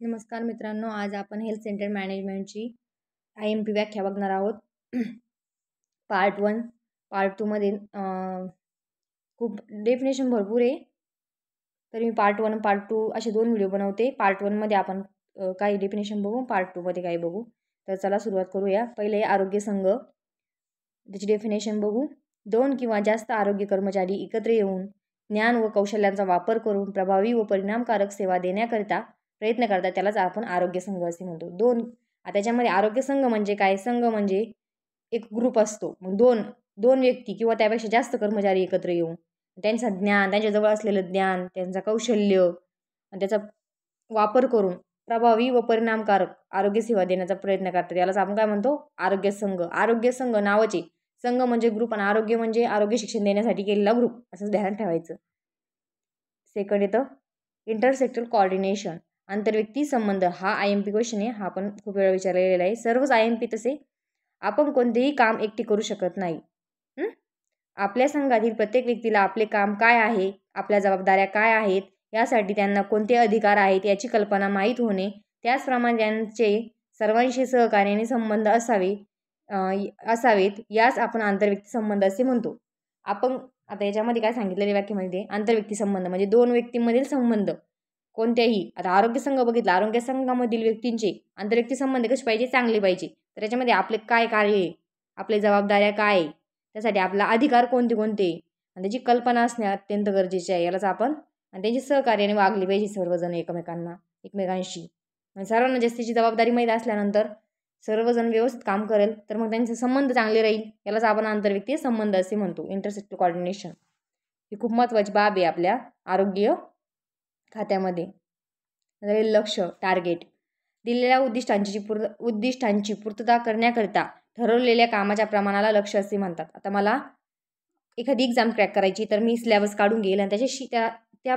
नमस्कार मित्रांनो, आज आपण हेल्थ सेंटर मॅनेजमेंटची IMP व्याख्या बघणार आहोत. पार्ट 1 पार्ट 2 मध्ये खूप डेफिनेशन भरपूर आहे. तर मी पार्ट 1 पार्ट 2 असे 2 व्हिडिओ बनवते. पार्ट 1 मध्ये आपण काही डेफिनेशन बघू, पार्ट 2 मध्ये काही बघू. तर चला सुरुवात करूया. पहिले आरोग्य संघ, त्याची डेफिनेशन बघू. 2 किंवा जास्त आरोग्य कर्मचारी एकत्र येऊन ज्ञान व कौशल्यांचा वापर करून प्रभावी व परिणामकारक सेवा देण्याकरिता प्रयत्न करतात, त्यालाच आपण आरोग्य संघ असे म्हणतो. त्याच्यामध्ये आरोग्य संघ म्हणजे काय? संघ म्हणजे एक ग्रुप असतो. मग दोन व्यक्ती किंवा त्यापेक्षा जास्त कर्मचारी एकत्र येऊन त्यांचं ज्ञान, त्यांच्याजवळ असलेलं ज्ञान, त्यांचं कौशल्य आणि त्याचा वापर करून प्रभावी व परिणामकारक आरोग्य सेवा देण्याचा प्रयत्न करतात, यालाच आपण काय म्हणतो? आरोग्य संघ. आरोग्य संघ नावाचे, संघ म्हणजे ग्रुप आणि आरोग्य म्हणजे आरोग्य शिक्षण देण्यासाठी केलेला ग्रुप, असं ध्यान ठेवायचं. सेकंड येतं इंटरसेक्टरल कोऑर्डिनेशन, आंतरव्यक्ती संबंध. हा IMP क्वेश्चन आहे, हा पण खूप वेळा विचारलेला आहे. सर्वच IMP तसे आपण कोणतेही काम एकटे करू शकत नाही. आपल्या संघातील प्रत्येक व्यक्तीला आपले काम काय आहे, आपल्या जबाबदाऱ्या काय आहेत, यासाठी त्यांना कोणते अधिकार आहेत याची कल्पना माहीत होणे, त्याचप्रमाणे त्यांचे सर्वांशी सहकार्याने संबंध असावेत, यास आपण आंतरव्यक्ती संबंध असे म्हणतो. आपण आता याच्यामध्ये काय सांगितलेले व्याख्येमध्ये, आंतरव्यक्ती संबंध म्हणजे दोन व्यक्तींमधील संबंध. कोणत्याही, आता आरोग्य संघ बघितला, आरोग्य संघामधील व्यक्तींचे आंतरव्यक्ती संबंध कसे पाहिजे? चांगले पाहिजे. तर याच्यामध्ये आपले काय कार्य आहे, आपल्या जबाबदाऱ्या काय आहे, त्यासाठी आपला अधिकार कोणते कोणते आणि त्याची कल्पना असणे अत्यंत गरजेचे आहे, यालाच आपण. आणि त्यांची सहकार्याने वागली पाहिजे सर्वजण एकमेकांशी. आणि सर्वांना जास्तीची जबाबदारी माहीत असल्यानंतर सर्वजण व्यवस्थित काम करेल, तर मग त्यांचे संबंध चांगले राहील, यालाच आपण आंतरव्यक्ती संबंध असे म्हणतो. इंटरसेक्टरल कोऑर्डिनेशन ही खूप महत्त्वाची बाब आहे आपल्या आरोग्य खात्यामध्ये. लक्ष, टार्गेट, दिलेल्या उद्दिष्टांची पूर्तता करण्याकरिता ठरवलेल्या कामाच्या प्रमाणाला लक्ष असे म्हणतात. आता मला एखादी एक्झाम क्रॅक करायची, तर मी सिलेबस काढून घेईल आणि त्याच्याशी त्या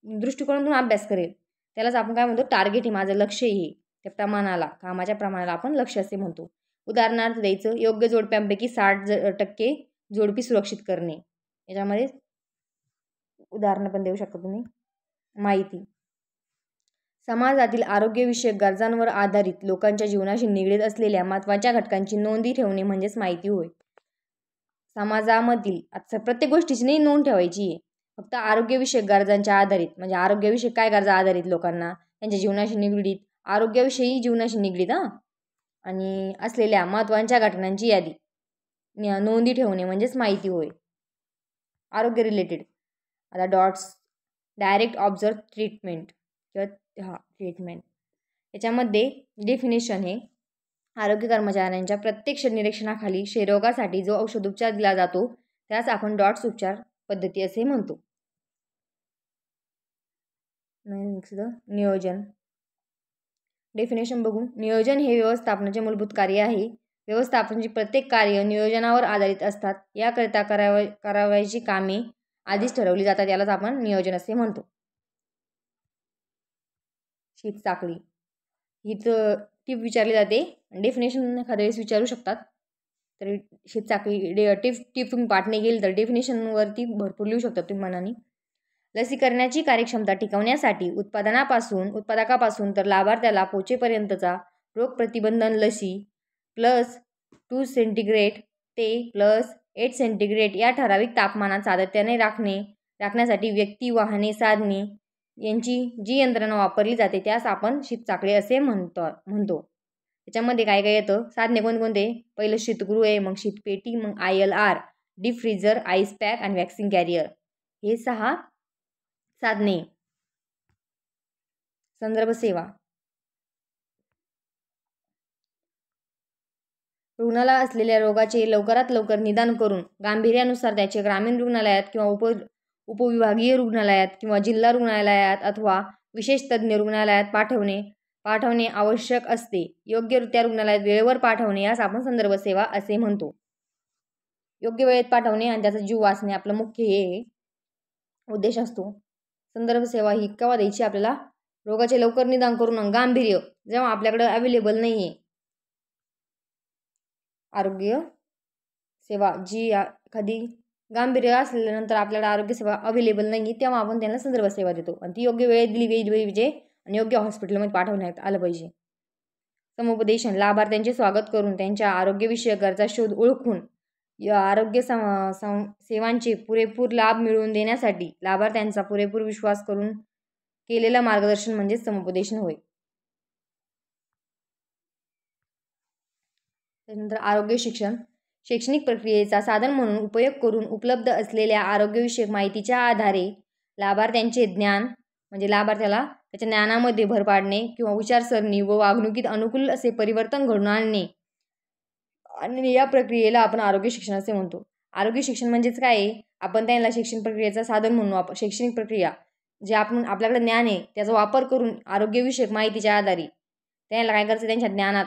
दृष्टिकोनातून अभ्यास करेल, त्यालाच आपण काय म्हणतो? टार्गेट आहे, माझं लक्ष आहे. त्या प्रमाणाला, कामाच्या प्रमाणाला आपण लक्ष असे म्हणतो. उदाहरणार्थ द्यायचं, योग्य जोडप्यांपैकी 60% जोडपी सुरक्षित करणे. याच्यामध्ये उदाहरणं पण देऊ शकता तुम्ही. माहिती, समाजातील आरोग्यविषयक गरजांवर आधारित लोकांच्या जीवनाशी निगडीत असलेल्या महत्त्वाच्या घटकांची नोंदी ठेवणे म्हणजेच माहिती होय. समाजामधील आता प्रत्येक गोष्टीची नाही नोंद ठेवायची आहे, फक्त आरोग्यविषयक गरजांच्या आधारित, म्हणजे आरोग्यविषयक काय गरजा आधारित लोकांना, त्यांच्या जीवनाशी निगडीत, आरोग्याविषयी जीवनाशी निगडीत आणि असलेल्या महत्त्वाच्या घटनांची यादी नोंदी ठेवणे म्हणजेच माहिती होय. आरोग्य रिलेटेड आता डॉट्स, डायरेक्ट ऑब्झर्व ट्रीटमेंट किंवा ट्रीटमेंट. याच्यामध्ये डेफिनेशन हे आरोग्य कर्मचाऱ्यांच्या प्रत्यक्ष निरीक्षणाखाली क्षयरोगासाठी जो औषधोपचार दिला जातो, त्यास आपण डॉट्स उपचार पद्धती असे म्हणतो. नियोजन, डेफिनेशन बघू. नियोजन हे व्यवस्थापनाचे मूलभूत कार्य आहे. व्यवस्थापनाची प्रत्येक कार्य नियोजनावर आधारित असतात. याकरिता करावयाची कामे आधीच ठरवली जातात, यालाच आपण नियोजन असे म्हणतो. शीत साखळी ही टिप विचारली जाते, डेफिनेशन एखाद्या वेळेस विचारू शकतात. तर शीत साखळी टिप तुम्ही पाठ नाही गेली तर डेफिनेशनवरती भरपूर लिहू शकता तुम्ही मनाने. लसीकरणाची कार्यक्षमता टिकवण्यासाठी उत्पादकापासून तर लाभार्थ्याला पोचेपर्यंतचा रोग प्रतिबंधन लसी +2 सेंटीग्रेड ते +8 सेंटीग्रेड या ठराविक तापमानात सातत्याने राखण्यासाठी व्यक्ती, वाहने, साधने यांची जी यंत्रणा वापरली जाते, त्यास आपण शीतसाखळी असे म्हणतो. त्याच्यामध्ये काय काय येतं? साधने कोणकोणते? पहिलं शीतगृह आहे, मग शीतपेटी, मग ILR, deep freezer, ice pack आणि वॅक्सिंग कॅरियर, हे 6 साधने. संदर्भ सेवा, रुग्णाला असलेल्या रोगाचे लवकरात लवकर निदान करून गांभीर्यानुसार त्याचे ग्रामीण रुग्णालयात किंवा उपविभागीय रुग्णालयात किंवा जिल्हा रुग्णालयात अथवा विशेष तज्ज्ञ रुग्णालयात पाठवणे आवश्यक असते. योग्यरित्या रुग्णालयात वेळेवर पाठवणे यास आपण संदर्भ सेवा असे म्हणतो. योग्य वेळेत पाठवणे आणि त्याचा जीव वाचणे आपलं मुख्य हे उद्देश असतो. संदर्भ सेवा ही केव्हा द्यायची? आपल्याला रोगाचे लवकर निदान करून गांभीर्य जेव्हा आपल्याकडे अवेलेबल नाही आहे. आरोग्य सेवा जी एखादी गांभीर्य असल्यानंतर आपल्याला आरोग्य सेवा अवेलेबल नाही, तेव्हा आपण त्यांना संदर्भ सेवा देतो आणि ती योग्य वेळेत दिली गेली म्हणजे आणि योग्य हॉस्पिटलमध्ये पाठवण्यात आलं पाहिजे. समुपदेशन लाभार्थ्यांचे स्वागत करून त्यांच्या आरोग्यविषयक गरजा शोध ओळखून या आरोग्य सेवांचे पुरेपूर लाभ मिळवून देण्यासाठी लाभार्थ्यांचा पुरेपूर विश्वास करून केलेलं मार्गदर्शन म्हणजे समुपदेशन होय. त्यानंतर आरोग्य शिक्षण शैक्षणिक प्रक्रियेचा साधन म्हणून उपयोग करून उपलब्ध असलेल्या आरोग्यविषयक माहितीच्या आधारे लाभार्थ्यांचे ज्ञान म्हणजे लाभार्थ्याला त्याच्या ज्ञानामध्ये भर पाडणे किंवा विचारसरणी व वागणुकीत अनुकूल असे परिवर्तन घडवून आणणे आणि या प्रक्रियेला आपण आरोग्य शिक्षण असे म्हणतो. आरोग्य शिक्षण म्हणजेच काय आहे, आपण त्यांना शिक्षण प्रक्रियेचा साधन म्हणून शैक्षणिक प्रक्रिया जे आपण आपल्याकडे ज्ञान आहे त्याचा वापर करून आरोग्यविषयक माहितीच्या आधारे त्यांना काय करायचं, त्यांच्या ज्ञानात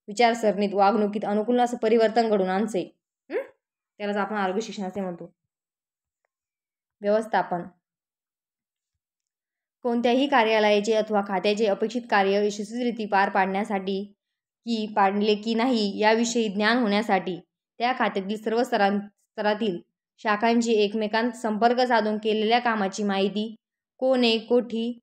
विचारसरणीत वागणुकीत अनुकूल असं परिवर्तन घडवून आणचे त्यालाच आपण आरोग्य शिक्षण असे म्हणतो. व्यवस्थापन कोणत्याही कार्यालयाचे अथवा खात्याचे अपेक्षित कार्य यशस्वीरित्या पार पाडले की नाही याविषयी ज्ञान होण्यासाठी त्या खात्यातील सर्व स्तरातील शाखांची एकमेकांत संपर्क साधून केलेल्या कामाची माहिती कोणी केली,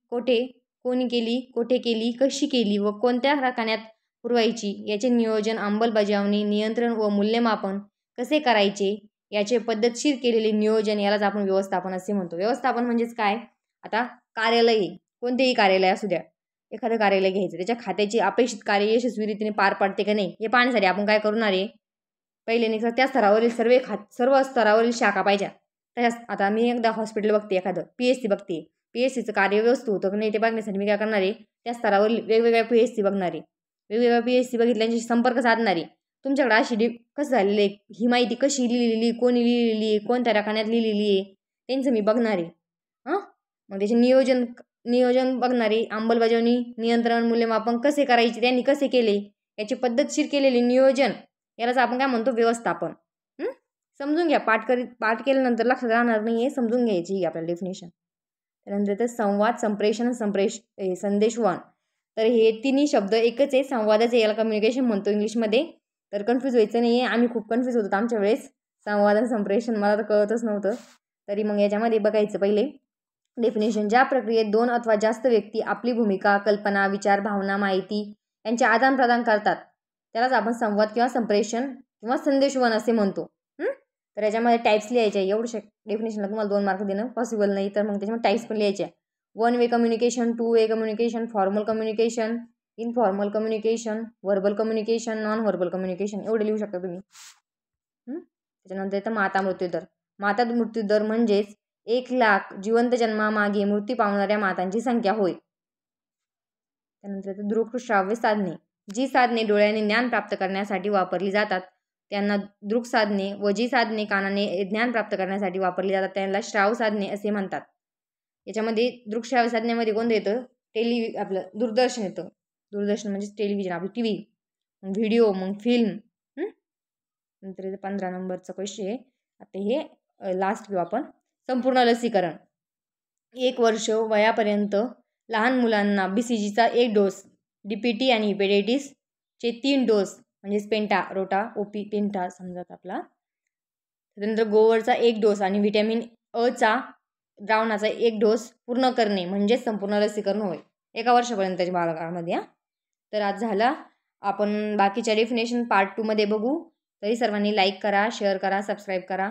कोठे केली, कशी केली व कोणत्या कारखान्यात पुरवायची याचे नियोजन, अंमलबजावणी, नियंत्रण व मूल्यमापन कसे करायचे याचे पद्धतशीर केलेले नियोजन यालाच आपण व्यवस्थापन असे म्हणतो. व्यवस्थापन म्हणजेच काय, आता कार्यालय कोणतेही कार्यालय असू द्या, एखादं कार्यालय घ्यायचं, त्याच्या खात्याचे अपेक्षित कार्य यशस्वीरित्याने पार पाडते का नाही हे पाहण्यासाठी आपण काय करणार आहे, पहिले त्या स्तरावरील सर्व स्तरावरील शाखा पाहिजे. तशाच आता मी एकदा हॉस्पिटल बघते, एखादं PSC बघते, PSCचं कार्य व्यवस्थित होतं की नाही ते बघण्यासाठी मी काय करणार आहे, त्या स्तरावरील वेगवेगळ्या PSC बघणार आहे. वेगवेगळ्या PSC बघितल्यांशी संपर्क साधणार आहे. तुमच्याकडे अशी कसं झालेलं आहे, ही माहिती कशी लिहिलेली, कोणी लिहिलेली आहे, कोणत्या रकान्यात लिहिलेली आहे त्यांचं मी बघणार आहे. मग त्याचे नियोजन बघणारे, अंमलबजावणी, नियंत्रण, मूल्यमापन कसे करायचे, त्यांनी कसे केले याचे पद्धतशीर केलेले नियोजन यालाच आपण काय म्हणतो, व्यवस्थापन. समजून घ्या, पाठ केल्यानंतर लक्षात राहणार नाही आहे, समजून घ्यायची ही आपल्याला डेफिनेशन. त्यानंतर तर संवाद, संप्रेषण, संदेशवहन. तर हे तिन्ही शब्द एकच आहे, संवादाचे याला कम्युनिकेशन म्हणतो इंग्लिशमध्ये. तर कन्फ्यूज व्हायचं नाही आहे, आम्ही खूप कन्फ्यूज होतो आमच्या वेळेस संवाद आणि संप्रेषण, मला तर कळतच नव्हतं. तरी मग याच्यामध्ये बघायचं पहिले डेफिनेशन, ज्या प्रक्रियेत 2 अथवा जास्त व्यक्ती आपली भूमिका, कल्पना, विचार, भावना, माहिती यांचे आदान प्रदान करतात त्यालाच आपण संवाद किंवा संप्रेषण किंवा संदेशवहन असे म्हणतो. तर याच्यामध्ये टाईप्स लिहायचे, एवढं डेफिनेशनला तुम्हाला 2 मार्क देणं पॉसिबल नाही, तर मग त्याच्यामध्ये टाईप्स पण लिहायचे. 1 way communication, 2 way communication, formal communication, informal communication, verbal communication, non verbal communication एवढे लिहू शकता तुम्ही. त्याच्यानंतर येतं माता मृत्यूदर. माता मृत्यूदर म्हणजेच 1,00,000 जिवंत जन्मामागे मृत्यू पावणाऱ्या मातांची संख्या होय. त्यानंतर येतं दृकश्राव्य साधने. जी साधने डोळ्याने ज्ञान प्राप्त करण्यासाठी वापरली जातात त्यांना दृक साधने व जी साधने कानाने ज्ञान प्राप्त करण्यासाठी वापरली जातात त्यांना श्राव साधने असे म्हणतात. याच्यामध्ये दृकश्राव्य साधनेमध्ये कोणतं येतं, आपलं दूरदर्शन येतं. दूरदर्शन म्हणजे टेलिव्हिजन, आपली TV, व्हिडिओ, मग फिल्म. नंतर 15 नंबरचा क्वेश्चन आहे, आता हे लास्ट घेऊ आपण. संपूर्ण लसीकरण. 1 वर्ष वयापर्यंत लहान मुलांना BCGचा 1 डोस, DPT आणि हेपेटायटिसचे 3 डोस म्हणजे पेंटा, रोटा, OP, पेंटा समजत आपला. त्यानंतर गोवरचा 1 डोस आणि व्हिटॅमिन अचा द्रावणाचा 1 डोस पूर्ण करणे म्हणजे संपूर्ण लसीकरण होय 1 वर्षापर्यंतच्या बालकामध्ये. तर आज झाला, आपण बाकीच्या डेफिनेशन पार्ट 2 मध्ये बघू. तरी सर्वांनी लाईक करा, शेअर करा, सबस्क्राईब करा.